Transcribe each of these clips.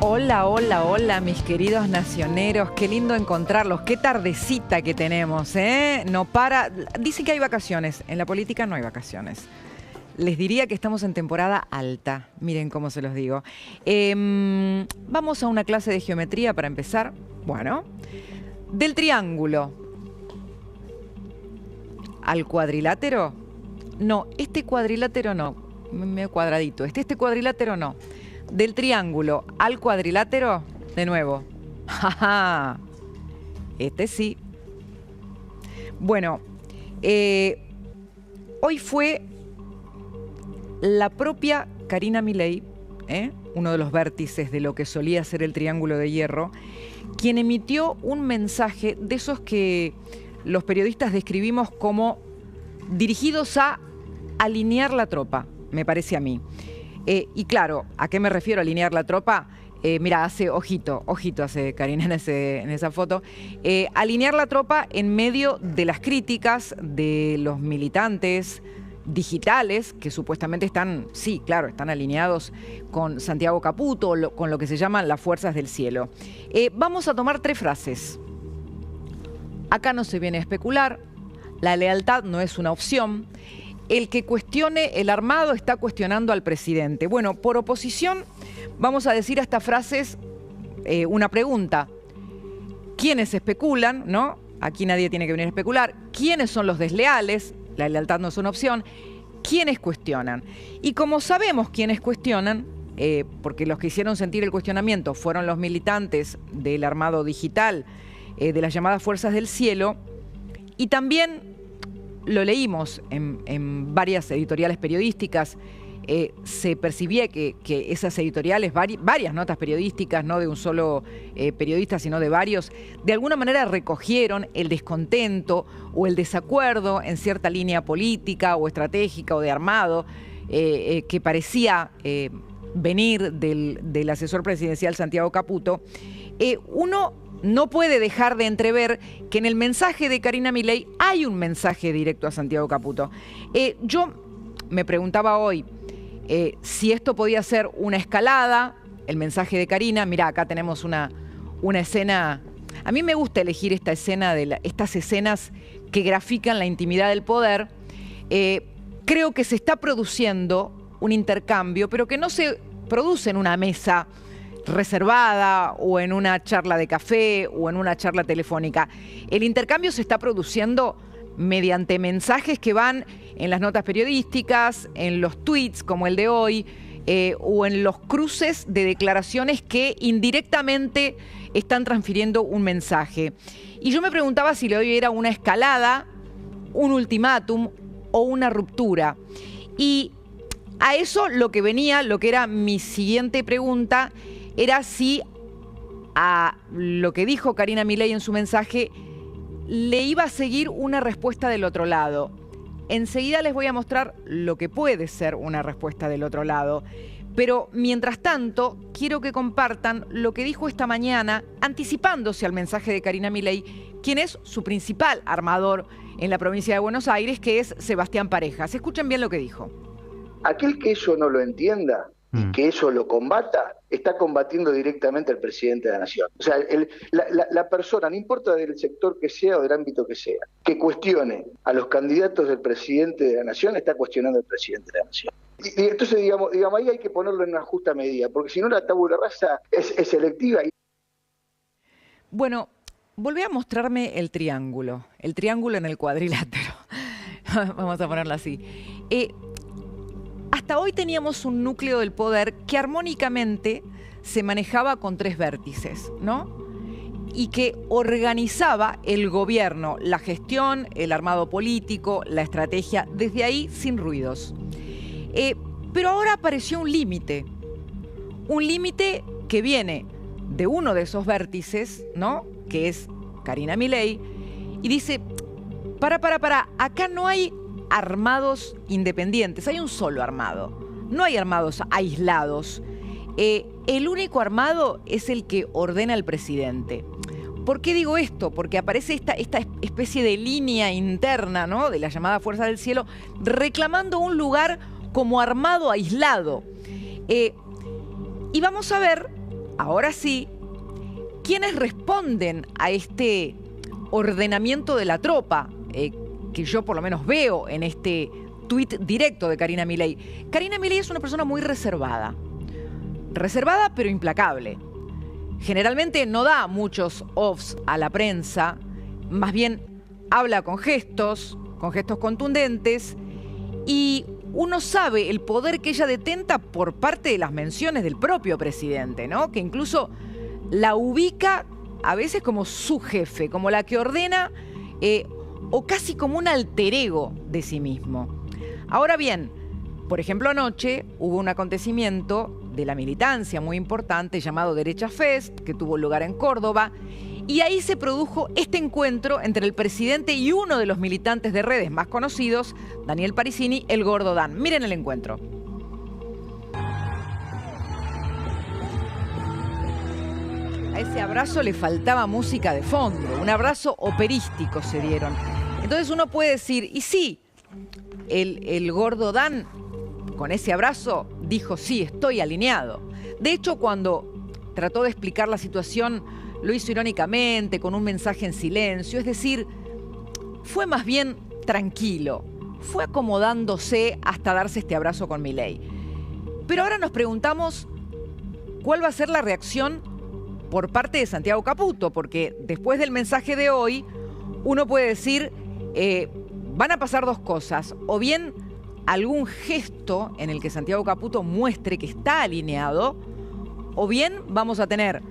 Hola, hola, hola, mis queridos nacioneros. Qué lindo encontrarlos. Qué tardecita que tenemos, ¿eh? No para. Dicen que hay vacaciones. En la política no hay vacaciones. Les diría que estamos en temporada alta. Miren cómo se los digo. Vamos a una clase de geometría para empezar. Bueno, del triángulo al cuadrilátero. No, este cuadrilátero no. Medio cuadradito. Este cuadrilátero no. Del triángulo al cuadrilátero, de nuevo. ¡Ja! Este sí. Bueno, hoy fue la propia Karina Milei, uno de los vértices de lo que solía ser el Triángulo de Hierro, quien emitió un mensaje de esos que los periodistas describimos como dirigidos a alinear la tropa, me parece a mí. Y claro, ¿a qué me refiero alinear la tropa? Mira, hace ojito hace Karina en esa foto. Alinear la tropa en medio de las críticas de los militantes digitales que supuestamente están, sí, claro, están alineados con Santiago Caputo, con lo que se llaman las fuerzas del cielo. Vamos a tomar 3 frases. Acá no se viene a especular, la lealtad no es una opción. El que cuestione el armado está cuestionando al presidente. Bueno, por oposición, vamos a decir a estas frases una pregunta. ¿Quiénes especulan, no? Aquí nadie tiene que venir a especular. ¿Quiénes son los desleales? La lealtad no es una opción. ¿Quiénes cuestionan? Y como sabemos quiénes cuestionan, porque los que hicieron sentir el cuestionamiento fueron los militantes del armado digital, de las llamadas fuerzas del cielo, y también lo leímos en varias editoriales periodísticas, se percibía que esas editoriales, varias notas periodísticas, no de un solo periodista, sino de varios, de alguna manera recogieron el descontento o el desacuerdo en cierta línea política o estratégica o de armado que parecía venir del asesor presidencial Santiago Caputo. Uno no puede dejar de entrever que en el mensaje de Karina Milei hay un mensaje directo a Santiago Caputo. Yo me preguntaba hoy si esto podía ser una escalada, el mensaje de Karina. Mirá, acá tenemos una escena. A mí me gusta elegir esta escena estas escenas que grafican la intimidad del poder. Creo que se está produciendo un intercambio, pero que no se produce en una mesa reservada o en una charla de café o en una charla telefónica. El intercambio se está produciendo mediante mensajes que van en las notas periodísticas, en los tweets como el de hoy, o en los cruces de declaraciones que indirectamente están transfiriendo un mensaje. Y yo me preguntaba si lo de hoy era una escalada, un ultimátum o una ruptura. Y a eso lo que era mi siguiente pregunta, era si a lo que dijo Karina Milei en su mensaje le iba a seguir una respuesta del otro lado. Enseguida les voy a mostrar lo que puede ser una respuesta del otro lado. Pero mientras tanto, quiero que compartan lo que dijo esta mañana, anticipándose al mensaje de Karina Milei, quien es su principal armador en la provincia de Buenos Aires, que es Sebastián Parejas. Escuchen bien lo que dijo. Aquel que eso no lo entienda y que eso lo combata, está combatiendo directamente al presidente de la Nación. O sea, la persona, no importa del sector que sea o del ámbito que sea, que cuestione a los candidatos del presidente de la Nación, está cuestionando al presidente de la Nación. Y entonces, digamos, ahí hay que ponerlo en una justa medida, porque si no la tabula rasa es selectiva. Bueno, volví a mostrarme el triángulo en el cuadrilátero. Vamos a ponerlo así. Hasta hoy teníamos un núcleo del poder que armónicamente se manejaba con 3 vértices, ¿no? Y que organizaba el gobierno, la gestión, el armado político, la estrategia, desde ahí sin ruidos. Pero ahora apareció un límite que viene de uno de esos vértices, ¿no? Que es Karina Milei, y dice, para, acá no hay armados independientes, hay un solo armado, no hay armados aislados. El único armado es el que ordena el presidente. ¿Por qué digo esto? Porque aparece esta especie de línea interna, ¿no?, de la llamada Fuerza del Cielo, reclamando un lugar como armado aislado. Y vamos a ver ahora sí, ¿quiénes responden a este ordenamiento de la tropa que yo por lo menos veo en este tuit directo de Karina Milei? Karina Milei es una persona muy reservada. Reservada pero implacable. Generalmente no da muchos offs a la prensa, más bien habla con gestos contundentes, y uno sabe el poder que ella detenta por parte de las menciones del propio presidente, ¿no? Que incluso la ubica a veces como su jefe, como la que ordena, o casi como un alter ego de sí mismo. Ahora bien, por ejemplo, anoche hubo un acontecimiento de la militancia muy importante llamado Derecha Fest, que tuvo lugar en Córdoba, y ahí se produjo este encuentro entre el presidente y uno de los militantes de redes más conocidos, Daniel Parisini, el Gordo Dan. Miren el encuentro. A ese abrazo le faltaba música de fondo, un abrazo operístico se dieron. Entonces uno puede decir, y sí, el Gordo Dan con ese abrazo dijo, sí, estoy alineado. De hecho, cuando trató de explicar la situación, lo hizo irónicamente, con un mensaje en silencio. Es decir, fue más bien tranquilo, fue acomodándose hasta darse este abrazo con Milei. Pero ahora nos preguntamos cuál va a ser la reacción por parte de Santiago Caputo, porque después del mensaje de hoy, uno puede decir, van a pasar dos cosas, o bien algún gesto en el que Santiago Caputo muestre que está alineado, o bien vamos a tener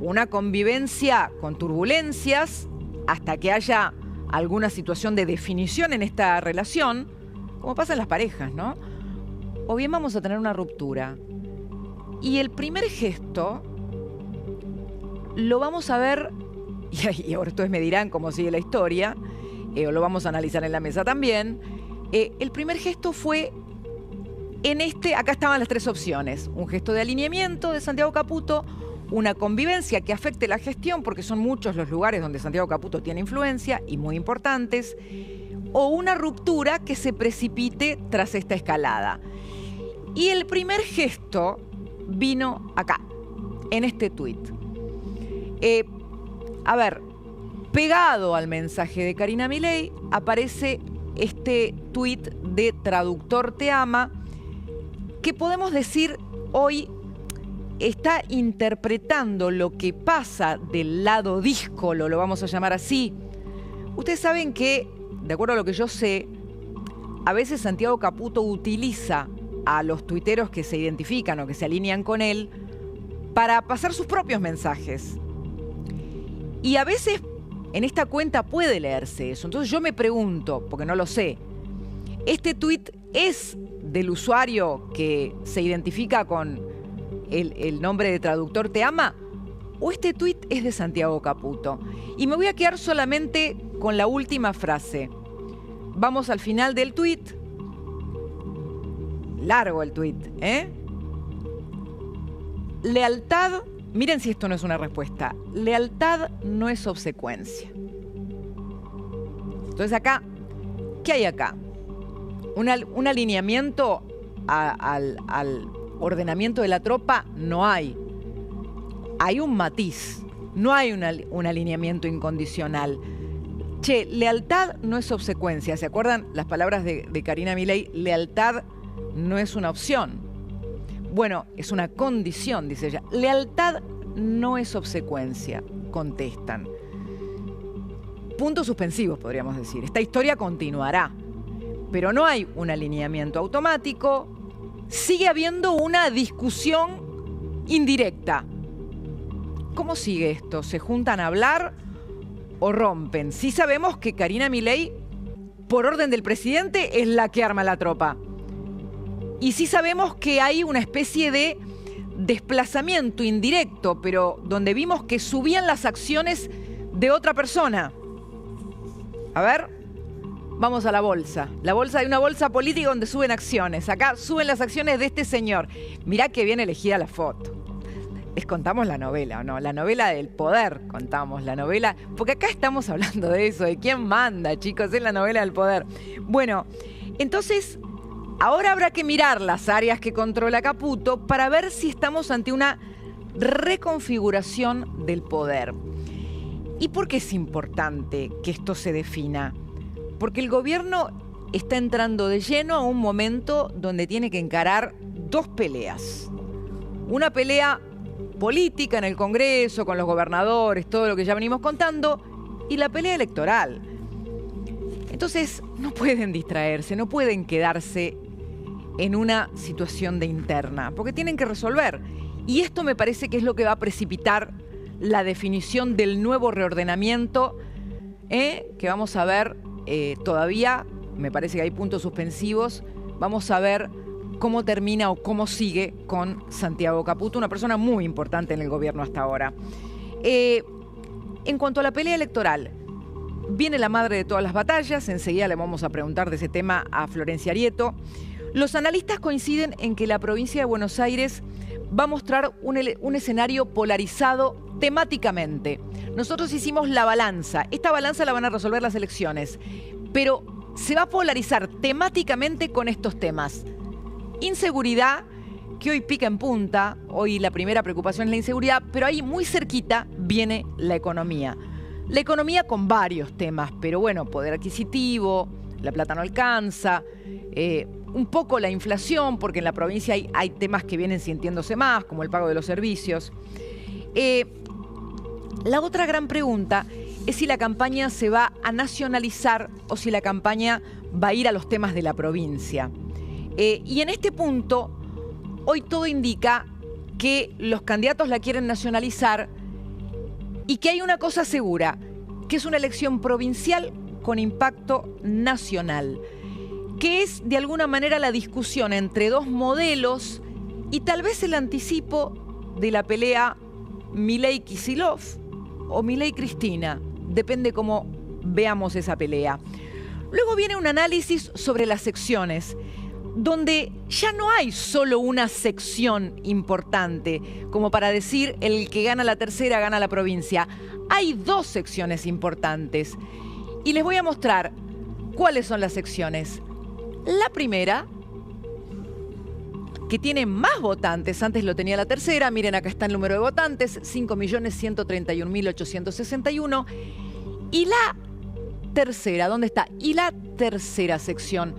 una convivencia con turbulencias hasta que haya alguna situación de definición en esta relación, como pasa en las parejas, ¿no? O bien vamos a tener una ruptura. Y el primer gesto lo vamos a ver, y ahora ustedes me dirán cómo sigue la historia, o lo vamos a analizar en la mesa también. El primer gesto fue acá estaban las tres opciones: un gesto de alineamiento de Santiago Caputo, una convivencia que afecte la gestión, porque son muchos los lugares donde Santiago Caputo tiene influencia y muy importantes, o una ruptura que se precipite tras esta escalada. Y el primer gesto vino acá, en este tuit. A ver, pegado al mensaje de Karina Milei aparece este tuit de Traductor Te Ama, que podemos decir hoy está interpretando lo que pasa del lado díscolo, lo vamos a llamar así. Ustedes saben que, de acuerdo a lo que yo sé, a veces Santiago Caputo utiliza a los tuiteros que se identifican o que se alinean con él para pasar sus propios mensajes. Y a veces en esta cuenta puede leerse eso. Entonces yo me pregunto, porque no lo sé, ¿este tuit es del usuario que se identifica con el nombre de Traductor Te Ama? ¿O este tuit es de Santiago Caputo? Y me voy a quedar solamente con la última frase. Vamos al final del tuit. Largo el tuit, ¿eh? Lealtad, miren si esto no es una respuesta. Lealtad no es obsecuencia. Entonces acá, ¿qué hay acá? Un alineamiento al ordenamiento de la tropa no hay. Hay un matiz, no hay un alineamiento incondicional. Che, lealtad no es obsecuencia. ¿Se acuerdan las palabras de Karina Milei? Lealtad no es una opción. Bueno, es una condición, dice ella. Lealtad no es obsecuencia, contestan. Puntos suspensivos, podríamos decir. Esta historia continuará, pero no hay un alineamiento automático. Sigue habiendo una discusión indirecta. ¿Cómo sigue esto? ¿Se juntan a hablar o rompen? Sí sabemos que Karina Milei, por orden del presidente, es la que arma la tropa. Y sí sabemos que hay una especie de desplazamiento indirecto, pero donde vimos que subían las acciones de otra persona. A ver, vamos a la bolsa. La bolsa, hay una bolsa política donde suben acciones. Acá suben las acciones de este señor. Mirá que bien elegida la foto. Les contamos la novela, ¿o no? La novela del poder, contamos la novela. Porque acá estamos hablando de eso, de quién manda, chicos, es la novela del poder. Bueno, entonces, ahora habrá que mirar las áreas que controla Caputo para ver si estamos ante una reconfiguración del poder. ¿Y por qué es importante que esto se defina? Porque el gobierno está entrando de lleno a un momento donde tiene que encarar dos peleas. Una pelea política en el Congreso, con los gobernadores, todo lo que ya venimos contando, y la pelea electoral. Entonces, no pueden distraerse, no pueden quedarse en una situación de interna, porque tienen que resolver. Y esto me parece que es lo que va a precipitar la definición del nuevo reordenamiento, que vamos a ver todavía, me parece que hay puntos suspensivos, vamos a ver cómo termina o cómo sigue con Santiago Caputo, una persona muy importante en el gobierno hasta ahora. En cuanto a la pelea electoral, viene la madre de todas las batallas, enseguida le vamos a preguntar de ese tema a Florencia Arieto. Los analistas coinciden en que la provincia de Buenos Aires va a mostrar un escenario polarizado temáticamente. Nosotros hicimos la balanza, esta balanza la van a resolver las elecciones, pero se va a polarizar temáticamente con estos temas. Inseguridad, que hoy pica en punta, hoy la primera preocupación es la inseguridad, pero ahí muy cerquita viene la economía. La economía con varios temas, pero bueno, poder adquisitivo, la plata no alcanza, un poco la inflación, porque en la provincia hay temas que vienen sintiéndose más, como el pago de los servicios. La otra gran pregunta es si la campaña se va a nacionalizar o si la campaña va a ir a los temas de la provincia. Y en este punto, hoy todo indica que los candidatos la quieren nacionalizar y que hay una cosa segura, que es una elección provincial con impacto nacional, que es de alguna manera la discusión entre dos modelos y tal vez el anticipo de la pelea Milei-Kicillof o Milei-Cristina, depende cómo veamos esa pelea. Luego viene un análisis sobre las secciones, donde ya no hay solo una sección importante, como para decir el que gana la tercera gana la provincia. Hay dos secciones importantes. Y les voy a mostrar cuáles son las secciones. La primera, que tiene más votantes, antes lo tenía la tercera, miren acá está el número de votantes, 5.131.861. Y la tercera, ¿dónde está? Y la tercera sección,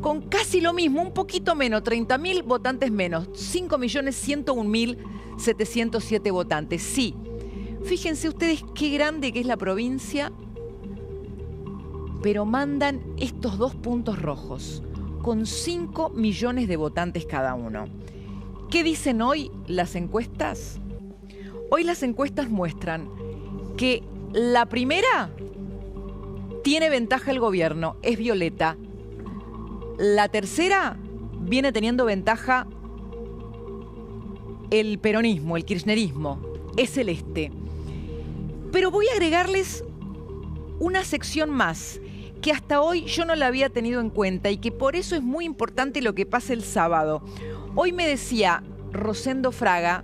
con casi lo mismo, un poquito menos, 30.000 votantes menos, 5.101.707 votantes. Sí, fíjense ustedes qué grande que es la provincia, pero mandan estos dos puntos rojos, con 5 millones de votantes cada uno. ¿Qué dicen hoy las encuestas? Hoy las encuestas muestran que la primera tiene ventaja el gobierno, es Violeta. La tercera viene teniendo ventaja el peronismo, el kirchnerismo, es Celeste. Pero voy a agregarles una sección más, que hasta hoy yo no la había tenido en cuenta y que por eso es muy importante lo que pasa el sábado. Hoy me decía Rosendo Fraga,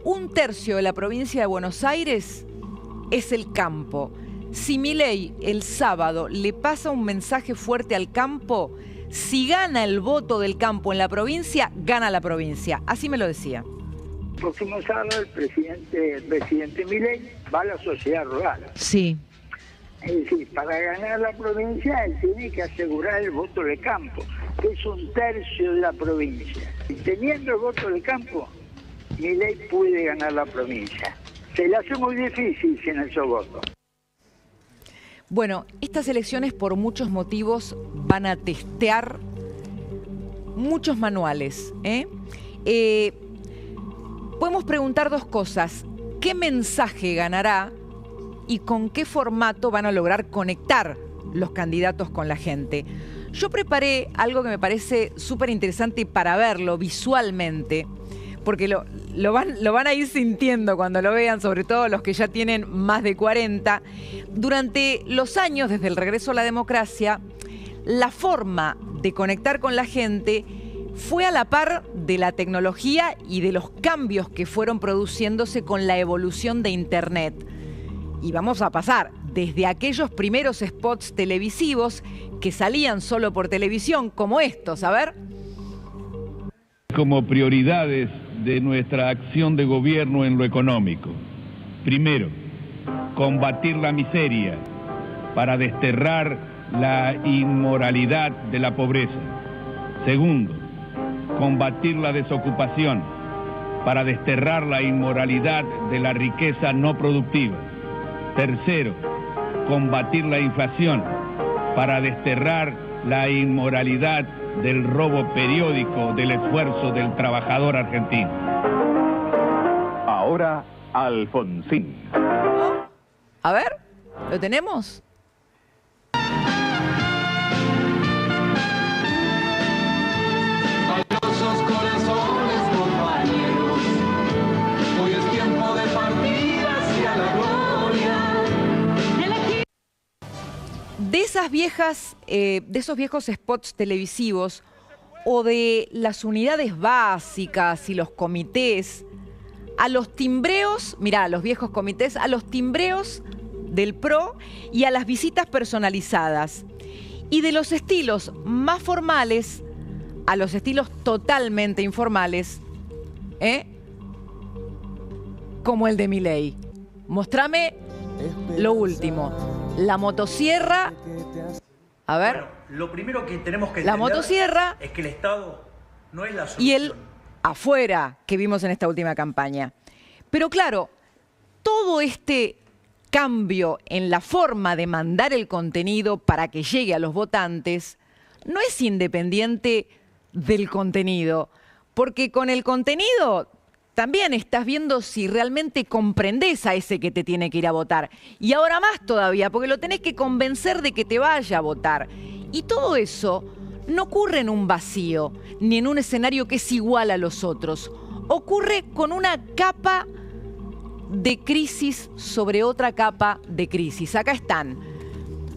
1/3 de la provincia de Buenos Aires es el campo. Si Milei el sábado le pasa un mensaje fuerte al campo, si gana el voto del campo en la provincia, gana la provincia. Así me lo decía. El próximo sábado el presidente Milei va a la sociedad rural. Sí. Es decir, para ganar la provincia él tiene que asegurar el voto del campo, que es 1/3 de la provincia. Y teniendo el voto del campo, Milei puede ganar la provincia. Se le hace muy difícil sin esos votos. Bueno, estas elecciones por muchos motivos van a testear muchos manuales. Podemos preguntar dos cosas. ¿Qué mensaje ganará y con qué formato van a lograr conectar los candidatos con la gente? Yo preparé algo que me parece súper interesante para verlo visualmente, porque lo van a ir sintiendo cuando lo vean, sobre todo los que ya tienen más de 40. Durante los años, desde el regreso a la democracia, la forma de conectar con la gente fue a la par de la tecnología y de los cambios que fueron produciéndose con la evolución de Internet. Y vamos a pasar desde aquellos primeros spots televisivos que salían solo por televisión, como estos, a ver. Como prioridades de nuestra acción de gobierno en lo económico. Primero, combatir la miseria para desterrar la inmoralidad de la pobreza. Segundo, combatir la desocupación para desterrar la inmoralidad de la riqueza no productiva. Tercero, combatir la inflación para desterrar la inmoralidad del robo periódico del esfuerzo del trabajador argentino. Ahora, Alfonsín. A ver, ¿lo tenemos? Valiosos corazones, compañeros, hoy es tiempo de partir hacia la gloria. De esas viejas, de esos viejos spots televisivos o de las unidades básicas y los comités, a los timbreos, mirá, a los viejos comités, a los timbreos del PRO y a las visitas personalizadas. Y de los estilos más formales a los estilos totalmente informales, como el de Milei. Mostrame lo último. La motosierra. A ver. Bueno, lo primero que tenemos que la entender motosierra es que el Estado no es la solución. y el afuera que vimos en esta última campaña. Pero claro, todo este cambio en la forma de mandar el contenido para que llegue a los votantes no es independiente del contenido, porque con el contenido también estás viendo si realmente comprendes a ese que te tiene que ir a votar. Y ahora más todavía, porque lo tenés que convencer de que te vaya a votar. Y todo eso no ocurre en un vacío, ni en un escenario que es igual a los otros. Ocurre con una capa de crisis sobre otra capa de crisis. Acá están.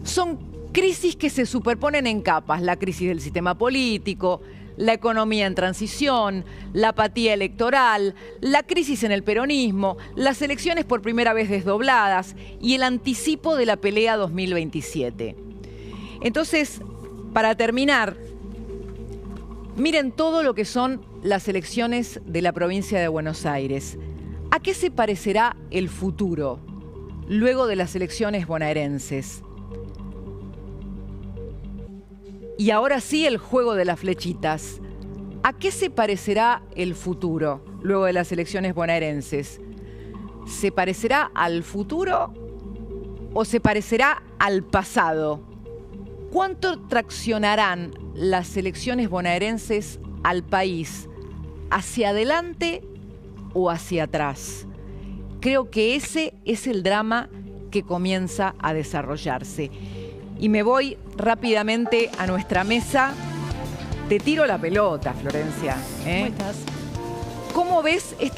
Son crisis que se superponen en capas. La crisis del sistema político, la economía en transición, la apatía electoral, la crisis en el peronismo, las elecciones por primera vez desdobladas y el anticipo de la pelea 2027. Entonces, para terminar, miren todo lo que son las elecciones de la provincia de Buenos Aires. ¿A qué se parecerá el futuro luego de las elecciones bonaerenses? Y ahora sí, el juego de las flechitas. ¿A qué se parecerá el futuro luego de las elecciones bonaerenses? ¿Se parecerá al futuro o se parecerá al pasado? ¿Cuánto traccionarán las elecciones bonaerenses al país? ¿Hacia adelante o hacia atrás? Creo que ese es el drama que comienza a desarrollarse. Y me voy rápidamente a nuestra mesa. Te tiro la pelota, Florencia. ¿Cómo estás? ¿Cómo ves esta